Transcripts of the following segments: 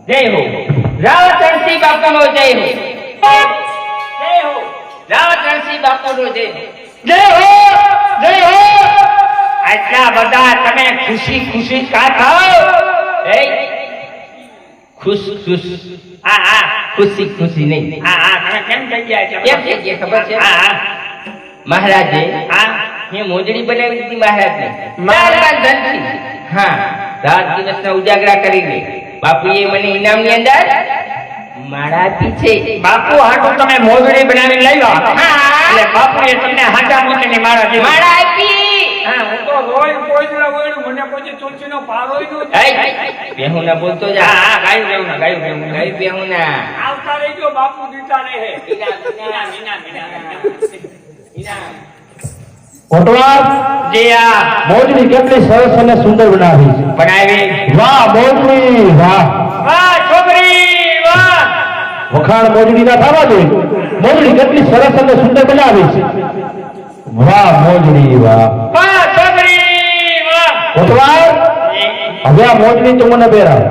જય હો રાવતણસિંહ બાપુનો જય હો જય હો રાવતણસિંહ બાપુનો જય હો જય હો જય હો આટલા બધા તમે ખુશી ખુશી કા થાઓ એ ખુશ ખુશ હા ખુશી ખુશી નહીં તમે કેમ થઈ ગયા છો કેમ થઈ ગયા ખબર છે મહારાજે ये मोजड़ी बनावी थी महाराज ने महाराज धनથી हाँ रात દિવસ ના ઉજાગરા કરીને બાપુ એ મને ઇનામ ની અંદર માળા આપી છે બાપુ હાટુ તમે મોજડી બનાવીને લાવ્યા એટલે બાપુ એ તમને હાજા મોતીની માળા દીધી માળા આપી હા હું તો રોય કોઈલા વળું મને કોઈ તુલસીનો પારોય નો બેહુ ના બોલતો જા હા ગાયું બેહુ ના આવતા રહેજો બાપુ દીતા રહે ઇનામ કોટવા જે આ મોજડી કેટલી સરસ અને સુંદર બનાવી વાહ મોજડી વાહ વાહ છોકરી વાહ વખાણ મોજડી ના થવા દે મોજડી કેટલી સરસ અને સુંદર બનાવી છે વાહ મોજડી વાહ વાહ છોકરી વાહ કોટવા હવે આ મોજડી તું મને પહેરાવ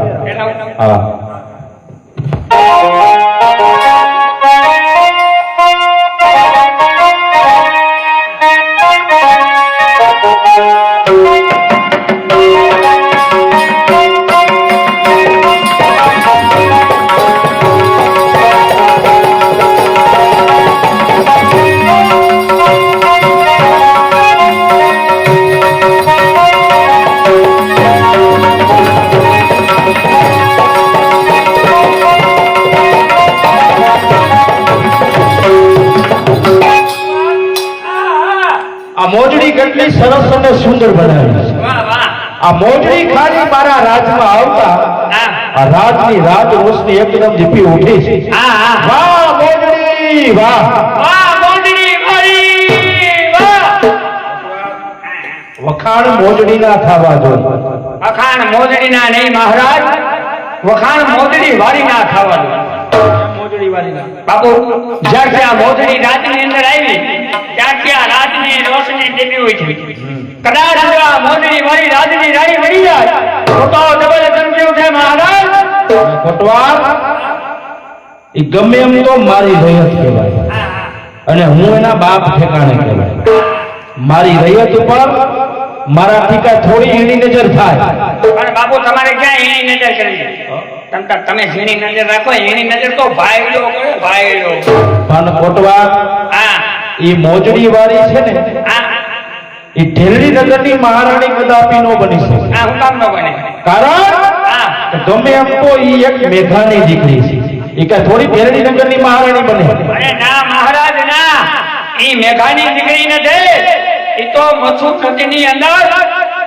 હા મોજડી કેટલી સરસ અને સુંદર બનાવી છે વાહ વાહ આ મોજડી ખાલી મારા રાજમાં આવતા આ રાજની રાજ રોશની એકદમ દીપી ઉઠી છે વાહ મોજડી વાહ વાહ મોજડી મારી વાહ વખાણ મોજડી ના થવા જો વખાણ મોજડી ના નહીં મહારાજ વખાણ મોજડી વાળી ના થવા દો મોજડી વાળી ના બાપુ જ્યારથી આ મોજડી રાજની અંદર આવી ત્યારથી આ રાજની રોશની દેવી હોય છે કદાચ આ મોજડી વાળી રાજની રાણી મળી જાય તો ડબલ ચમક્યું છે મહારાજ કોટવા એ ગમે એમ તો મારી રયત કહેવાય અને હું એના બાપ ઠેકાણે કહેવાય મારી રયત ઉપર મારાથી કાંઈ થોડી એની નજર થાય પણ બાપુ તમારે ક્યાં એની નજર કરી તમે જેની નજર રાખો એની નજર તો ભાઈલો કરે ભાઈલો પણ કોટવા હા એ મોજડી વાળી છે ને એ ઢેરડી નગરની મહારાણી કદાપી નો બની શકે હું કામ ન બને કારણ ગમે એમ તો એ એક મેઘાની દીકરી છે એ કઈ થોડી ઢેરડી નગરની મહારાણી બને અરે ના મહારાજ ના એ મેઘાની દીકરી નથી એ તો મથુ પ્રતિની અંદર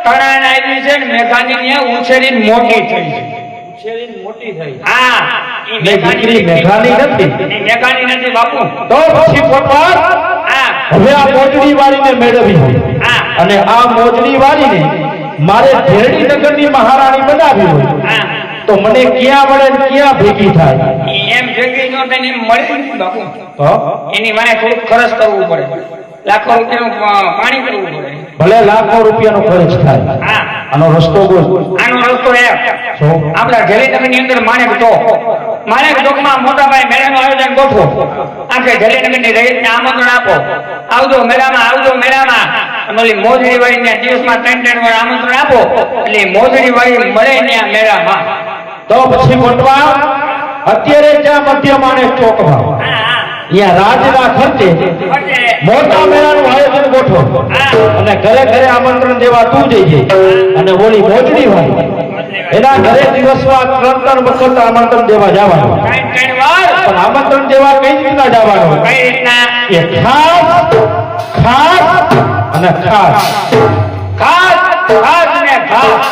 તણાણ આવી છે ને મેઘાની ને ઉછેરી મોટી થઈ છે ઉછેરી મોટી થઈ હા એ દીકરી મેઘાની નથી મેઘાની નથી બાપુ તો પછી કોટવા હવે આ મોજડી વાળીને મેળવી હોય અને આ મોજડી વાળીને મારે ઢેરડી નગરની મહારાણી બનાવી હોય તો મને ક્યાં મળે ને ક્યાં ભેગી થાય એમ ભેગી નો થઈને મળે બાપુ એની મને થોડું ખર્ચ કરવું પડે લાખો રૂપિયાનું પાણી કરવું પડે ભલે લાખો રૂપિયાનો ખર્ચ થાય આનો રસ્તો બોલ આનો રસ્તો એમ આપણા જલેનગરની અંદર માણેક ચોકમાં મોટાભાઈ મેળાનું આયોજન ગોઠવો આખે જલેનગરની રહીતને આમંત્રણ આપો આવજો મેળામાં ઓલી મોજડી વાળીને દિવસમાં 3 વાર આમંત્રણ આપો એટલે મોજડી વાળી મળે ને આ મેળામાં તો પછી કોટવા અત્યારે જ્યાં મધ્ય માણેક ચોકમાં અહીંયા રાજના ખર્ચે મોટા મેળાનું આયોજન ગોઠવો અને ઘરે ઘરે આમંત્રણ દેવા તું જઈ અને ઓલી મોજડી હોય એના ઘરે દિવસમાં 3 વખત આમંત્રણ દેવા જવાનું ત્રણ વાર પણ આમંત્રણ દેવા કઈ રીતના જવાનું કઈ રીતના કે ખાસ અને ખાસ ને ખાસ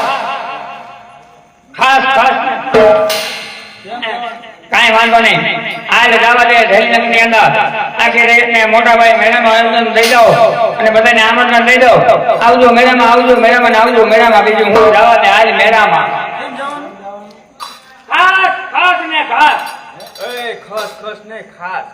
કાંઈ વાંધો નહીં હાલ જવા દે જલનગરની અંદર આખી રેતને મોટાભાઈ મેળામાં આયોજન દઈ દો અને બધાને આમંત્રણ દઈ દો આવજો મેળામાં બીજું હું જવા દે હાલ મેળામાં ખાસ ને ખાસ ખસ ને ખાસ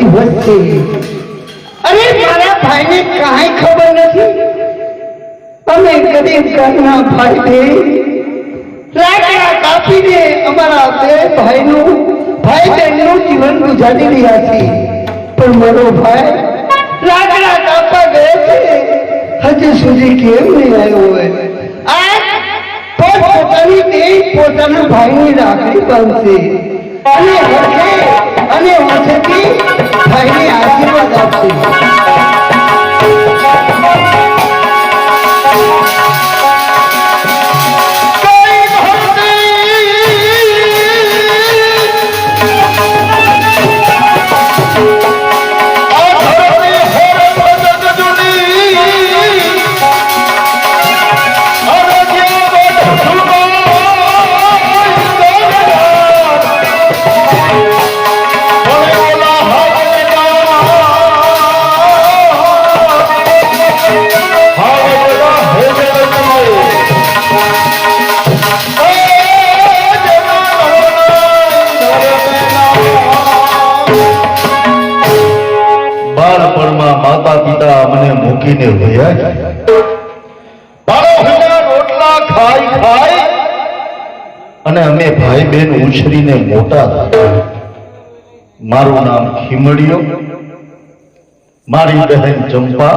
દિવસ છે. અરે મારા ભાઈને કાંઈ ખબર નથી. અમે ગરીબ ઘરના ભાઈ બે લાકડા કાપીને અમારા બે ભાઈ બહેનનું જીવન ગુજારી રહ્યા છીએ. પણ મારો ભાઈ લાકડા કાપવા ગયો છે, હજુ સુધી કેમ નહીં આવ્યો હોય? આ પોતાની દેહ પોતાના ભાઈની રાખડી બાંધશે અને વર્ષેથી ભાઈને આશીર્વાદ આપશે. માતા પિતા મને મૂકીને વયા ગયા. બાળોના રોટલા ખાઈ અને અમે ભાઈ બહેન ઉછરીને મોટા થયા. મારું નામ ખીમડિયો, મારી બહેન ચંપા.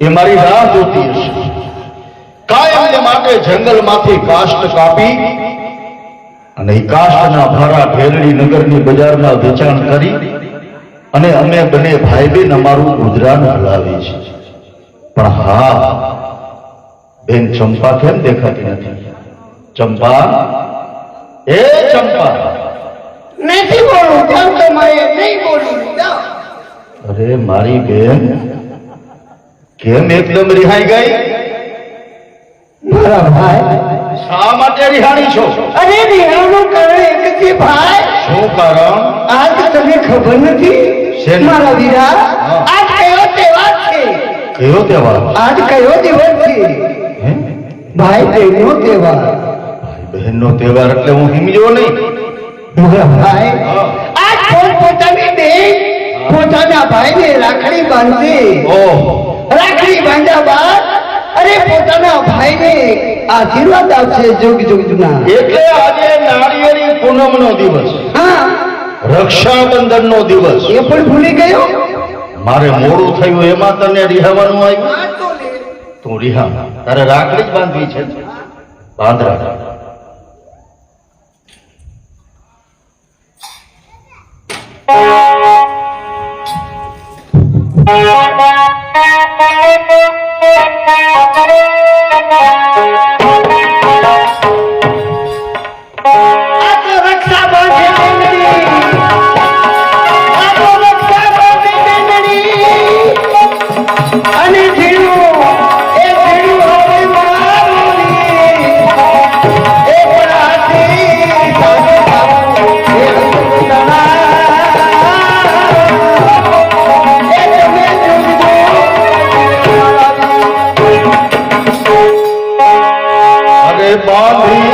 એ મારી રાહ જોતી હશે. કાયમને માટે જંગલમાંથી કાષ્ટ કાપી અને એ કાષ્ટના ભારા ભેરડી નગરની બજારમાં વેચાણ કરી અને અમે બંને ભાઈ બેન અમારું ગુજરાન હલાવીએ છીએ. પણ હા, બેન ચંપા કેમ દેખાતી નથી? ચંપા, એ ચંપા! નથી બોલું, જાઓ તમારે નહીં બોલું. અરે મારી બેન, કેમ એકદમ રિહાઈ ગઈ? મારા ભાઈ, શા માટે રિહાણી છો? અરે રિહાનું કારણ એક છે ભાઈ. શું કારણ? આજ તને ખબર નથી મારા વીરા? આજ કયો તહેવાર છે? કયો તહેવાર? આજ કયો દિવસ છે? ભાઈ બહેનનો તહેવાર. બહેનનો તહેવાર એટલે હું હિમજો નહીં. મારા ભાઈ આજ પોતાની બેન પોતાના ભાઈને રાખડી બાંધે. ઓહ, રાખડી બાંધ્યા બાદ અરે પોતાના ભાઈને આશીર્વાદ આપશે જુગ જુગના. એટલે આજે નાળિયેરી પૂનમનો દિવસ, હા, રક્ષાબંધનનો દિવસ. એ પણ ભૂલી ગયો. મારે મોડું થયું એમાં તને રિહાવાનું આવ્યું. તું રિહા, તારે રાખડી જ બાંધવી છે. બાંધ રાખ. બાંધી